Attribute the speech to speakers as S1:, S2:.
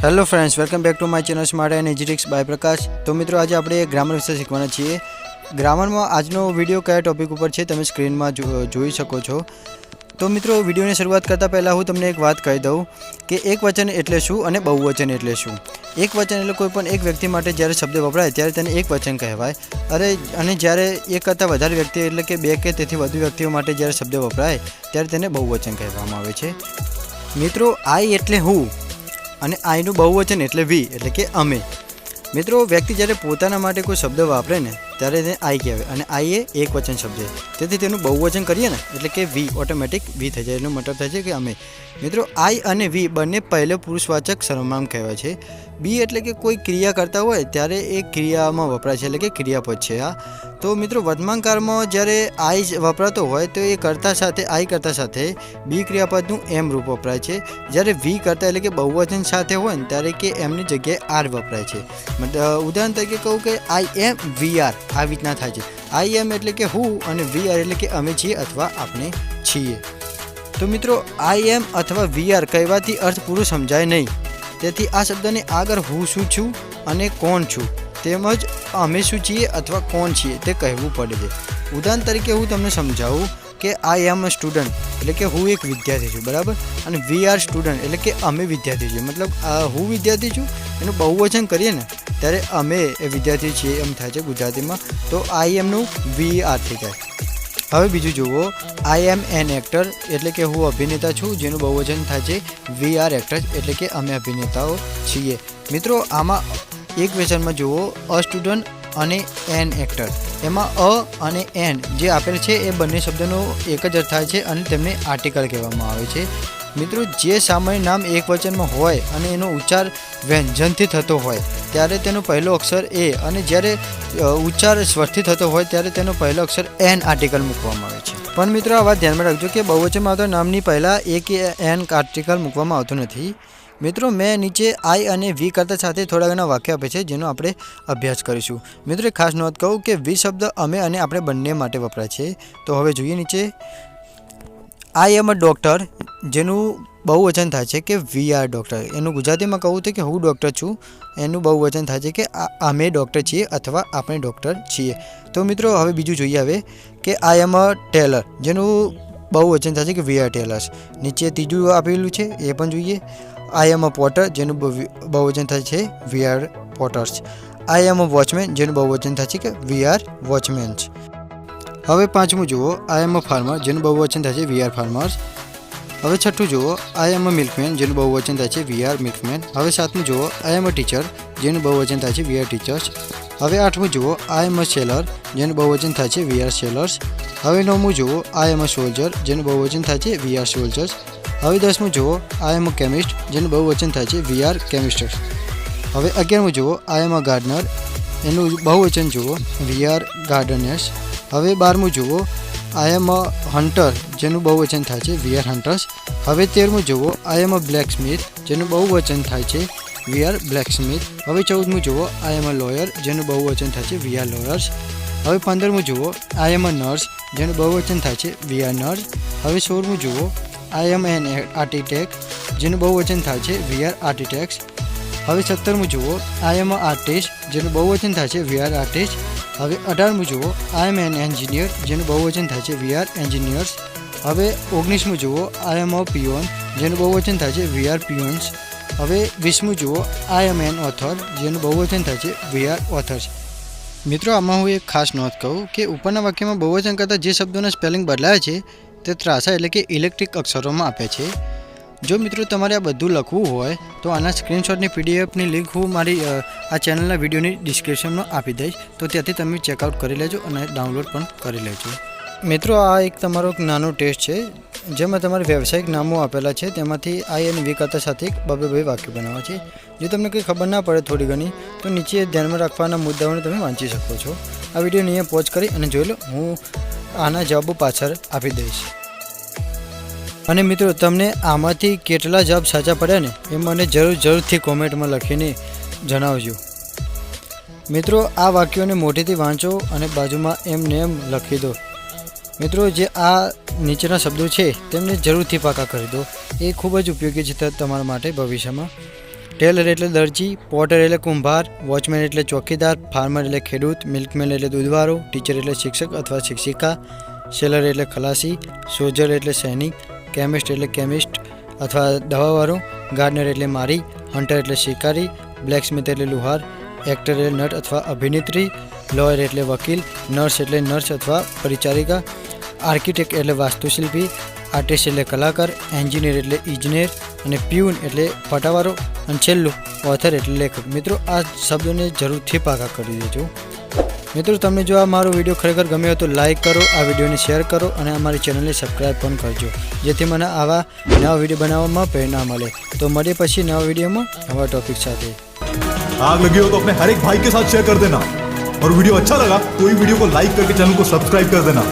S1: Hello friends, welcome back to my channel smart and easy tricks by Prakash. તો મિત્રો આજે આપણે ગ્રામર વિશે શીખવાના છીએ। ગ્રામરમાં આજનો વિડીયો કયા ટોપિક ઉપર છે તમે સ્ક્રીનમાં જોઈ શકો છો। તો મિત્રો વિડીયોની શરૂઆત કરતાં પહેલાં હું તમને એક વાત કહી દઉં કે એકવચન એટલે શું અને બહુવચન એટલે શું। એકવચન એટલે કોઈ પણ એક વ્યક્તિ માટે જ્યારે શબ્દ વપરાય ત્યારે તેને એકવચન કહેવાય। અને જ્યારે એક કરતાં વધારે વ્યક્તિ એટલે કે બે કે તેથી વધુ વ્યક્તિઓ માટે જ્યારે શબ્દ વપરાય ત્યારે તેને બહુવચન કહેવામાં આવે છે। મિત્રો આઈ એટલે હું અને આઈનું બહુવચન એટલે વી એટલે કે અમે। મિત્રો વ્યક્તિ જ્યારે પોતાના માટે કોઈ શબ્દ વાપરે ને ત્યારે તેને આઈ કહેવાય અને આઈ એ એકવચન શબ્દ છે, તેથી તેનું બહુવચન કરીએ ને એટલે કે વી ઓટોમેટિક વી થઈ જાય। એનો મતલબ થાય છે કે અમે। મિત્રો આઈ અને વી બંને પહેલો પુરુષવાચક સર્વનામ કહેવાય છે। બી એટલે કે કોઈ ક્રિયા કરતા હોય ત્યારે એ ક્રિયામાં વપરાય છે એટલે કે ક્રિયાપદ છે આ। તો મિત્રો વર્તમાન કાળમાં જ્યારે આઈ વપરાતો હોય તો એ કરતા સાથે આઈ કરતા સાથે બી ક્રિયાપદનું એમ રૂપ વપરાય છે। જ્યારે વી કરતા એટલે કે બહુવચન સાથે હોય ને ત્યારે કે એમની જગ્યાએ આર વપરાય છે। ઉદાહરણ તરીકે કહું કે આઈ એમ વી આર, આ રીતના થાય છે। આઈ એમ એટલે કે હું અને વી આર એટલે કે અમે છીએ અથવા આપણે છીએ। તો મિત્રો આઈ એમ અથવા વી આર કહેવાથી અર્થ પૂરું સમજાય નહીં, તેથી આ શબ્દને આગળ હું શું છું અને કોણ છું તેમજ અમે શું છીએ અથવા કોણ છીએ તે કહેવું પડે છે। ઉદાહરણ તરીકે હું તમને સમજાવું કે આઈ એમ અ સ્ટુડન્ટ એટલે કે હું એક વિદ્યાર્થી છું, બરાબર, અને વી આર સ્ટુડન્ટ એટલે કે અમે વિદ્યાર્થી છીએ। મતલબ હું વિદ્યાર્થી છું એનું બહુવચન કરીએ ને ત્યારે અમે એ વિદ્યાર્થી છીએ એમ થાય છે ગુજરાતીમાં। તો આઈ એમનું વી આર થઈ જાય। હવે બીજું જુઓ, આઈ એમ એન એક્ટર એટલે કે હું અભિનેતા છું, જેનું બહુવચન થાય છે વી આર એક્ટર્સ એટલે કે અમે અભિનેતાઓ છીએ। મિત્રો આમાં એક ક્વેશ્ચનમાં જુઓ અ સ્ટુડન્ટ અને એન એક્ટર, એમાં અ અને એન જે આપેલ છે એ બંને શબ્દનો એક જ અર્થ થાય છે અને તેમને આર્ટિકલ કહેવામાં આવે છે। મિત્રો જે સામાન્ય નામ એકવચનમાં હોય અને એનો ઉચ્ચાર વ્યંજનથી થતો હોય ત્યારે તેનો પહેલો અક્ષર એ અને જ્યારે ઉચ્ચાર સ્વરથી થતો હોય ત્યારે તેનો પહેલો અક્ષર એન આર્ટિકલ મૂકવામાં આવે છે। પણ મિત્રો આ વાત ધ્યાનમાં રાખજો કે બહુવચનમાં આવતા નામની પહેલાં એ કે એન આર્ટિકલ મૂકવામાં આવતું નથી। મિત્રો મેં નીચે આઈ અને વી કરતા સાથે થોડા ઘણા વાક્ય આપે છે જેનો આપણે અભ્યાસ કરીશું। મિત્રો એક ખાસ નોંધ કહું કે વી શબ્દ અમે અને આપણે બંને માટે વપરાય છે। તો હવે જોઈએ નીચે, આઈ એમ અ ડૉક્ટર જેનું બહુવચન થાય છે કે વી આર ડૉક્ટર। એનું ગુજરાતીમાં કહું તો કે હું ડૉક્ટર છું, એનું બહુવચન થાય છે કે અમે ડૉક્ટર છીએ અથવા આપણે ડૉક્ટર છીએ। તો મિત્રો હવે બીજું જોઈએ હવે કે આઈ એમ અ ટેલર જેનું બહુવચન થાય છે કે વી આર ટેલર્સ। નીચે ત્રીજું આપેલું છે એ પણ જોઈએ, આઈ એમ અ પોટર જેનું બહુવચન થાય છે we are પોટર્સ। I M a watchman જેનું બહુવચન થાય છે કે વી આર વોચમેન્સ। હવે પાંચમું જુઓ, આઈ એમ અ ફાર્મર જેનું બહુવચન થાય છે વી આર ફાર્મર્સ। હવે છઠ્ઠું જુઓ, આઈ એમ અ મિલ્કમેન જેનું બહુવચન થાય છે વી આર મિલ્કમેન। હવે સાતમું જુઓ, આઈ એમ અ ટીચર જેનું બહુવચન થાય છે વી આર ટીચર્સ। હવે આઠમું જુઓ, આઈ એમ અ સેલર જેનું બહુવચન થાય છે વી આર સેલર્સ। હવે નવમું જુઓ, આઈ એમ અ સોલ્જર જેનું બહુવચન થાય છે વી આર સોલ્જર્સ। હવે દસમું જુઓ, આઈ એમ અ કેમિસ્ટ જેનું બહુવચન થાય છે વી આર કેમિસ્ટર્સ। હવે 11મું જુઓ, આઈ એમ અ ગાર્ડનર એનું બહુવચન જુઓ વી આર ગાર્ડનર્સ। હવે 12મું જુઓ, આઈ એમ અ હન્ટર જેનું બહુવચન થાય છે વી આર હન્ટર્સ। હવે 13મું જુઓ, આઈ એમ અ બ્લેક સ્મિથ જેનું બહુવચન થાય છે વી આર બ્લેક સ્મિથ। હવે 14મું જુઓ, આઈ એમ અ લોયર જેનું બહુવચન થાય છે વી આર લોયર્સ। હવે 15મું જુઓ, આઈ એમ અ નર્સ જેનું બહુવચન થાય છે વી આર નર્સ। હવે 16મું જુઓ, આઈ એમ એન આર્કિટેક્ટ જેનું બહુવચન થાય છે વી આર આર્કિટેક્ટ્સ। હવે 17મું જુઓ, આઈ એમ અ આર્ટિસ્ટ જેનું બહુવચન થાય છે વી આર આર્ટિસ્ટ। હવે 18મું જુઓ, આઈ એમ એન એન્જિનિયર જેનું બહુવચન થાય છે વી આર એન્જિનિયર્સ। હવે 19મું જુઓ, આઈ એમ અ પિયોન જેનું બહુવચન થાય છે વી આર પિયોન્સ। હવે 20મું જુઓ, આઈ એમ એન ઓથર જેનું બહુવચન થાય છે વી આર ઓથર્સ। મિત્રો આમાં હું એક ખાસ નોંધ કહું કે ઉપરના વાક્યમાં બહુવચન કરતાં જે શબ્દોના સ્પેલિંગ બદલાય છે તે ત્રાંસા એટલે કે ઇલેક્ટ્રિક અક્ષરોમાં આપે છે। જો મિત્રો તમારે આ બધું લખવું હોય તો આના સ્ક્રીનશોટની પીડીએફની લિંક હું મારી આ ચેનલના વિડીયોની ડિસ્ક્રિપ્શનમાં આપી દઈશ, તો ત્યાંથી તમે ચેકઆઉટ કરી લેજો અને ડાઉનલોડ પણ કરી લેજો। મિત્રો આ એક તમારો એક નાનો ટેસ્ટ છે જેમાં તમારે વ્યવસાયિક નામો આપેલા છે, તેમાંથી આઈ અને વી કરતા સાથે એક બે વાક્ય બનાવવા છે। જો તમને કંઈ ખબર ના પડે થોડી ઘણી તો નીચે ધ્યાનમાં રાખવાના મુદ્દાઓને તમે વાંચી શકો છો। આ વિડીયોને અહીંયા પોઝ કરી અને જોઈ લો, હું આના જવાબો પાછળ આપી દઈશ। અને મિત્રો તમને આમાંથી કેટલા જવાબ સાચા પડ્યા ને એ મને જરૂરથી કોમેન્ટમાં લખીને જણાવજો। મિત્રો આ વાક્યોને મોટેથી વાંચો અને બાજુમાં એમને એમ લખી દો। મિત્રો જે આ નીચેના શબ્દો છે તેમને જરૂરથી પાકા કરી દો, એ ખૂબ જ ઉપયોગી છે તમારા માટે ભવિષ્યમાં। ટેલર એટલે દરજી, પોટર એટલે કુંભાર, વોચમેન એટલે ચોકીદાર, ફાર્મર એટલે ખેડૂત, મિલ્કમેન એટલે દૂધવાળો, ટીચર એટલે શિક્ષક અથવા શિક્ષિકા, સેલર એટલે ખલાસી, સોલ્જર એટલે સૈનિક, કેમિસ્ટ એટલે કેમિસ્ટ અથવા દવાવાળો, ગાર્ડનર એટલે મારી, હન્ટર એટલે શિકારી, બ્લેકસ્મિથ એટલે લુહાર, એક્ટર એટલે નટ અથવા અભિનેત્રી, લોયર એટલે વકીલ, નર્સ એટલે નર્સ અથવા પરિચારિકા, આર્કિટેક્ટ એટલે વાસ્તુશિલ્પી, આર્ટિસ્ટ એટલે કલાકાર, એન્જિનિયર એટલે ઇજનેર અને પ્યુન એટલે પટાવાળો અને છેલ્લું ઓથર એટલે લેખક. મિત્રો આ શબ્દોને જરૂરથી પાકા કરી દેજો. મિત્રો તમને જો આ મારો વિડીયો ખરેખર ગમ્યો તો લાઇક કરો, આ વિડીયોને શેર કરો અને અમારી ચેનલને સબસ્ક્રાઈબ પણ કરજો, જેથી મને આવા નવા વિડીયો બનાવવામાં પ્રેરણા મળે. તો મળીએ પછી નવા વિડીયોમાં નવા ટॉपिक સાથે.
S2: आग लगी हो तो अपने हर एक भाई के साथ शेयर कर देना और वीडियो अच्छा लगा तो ये वीडियो को लाइक करके चैनल को सब्सक्राइब कर देना.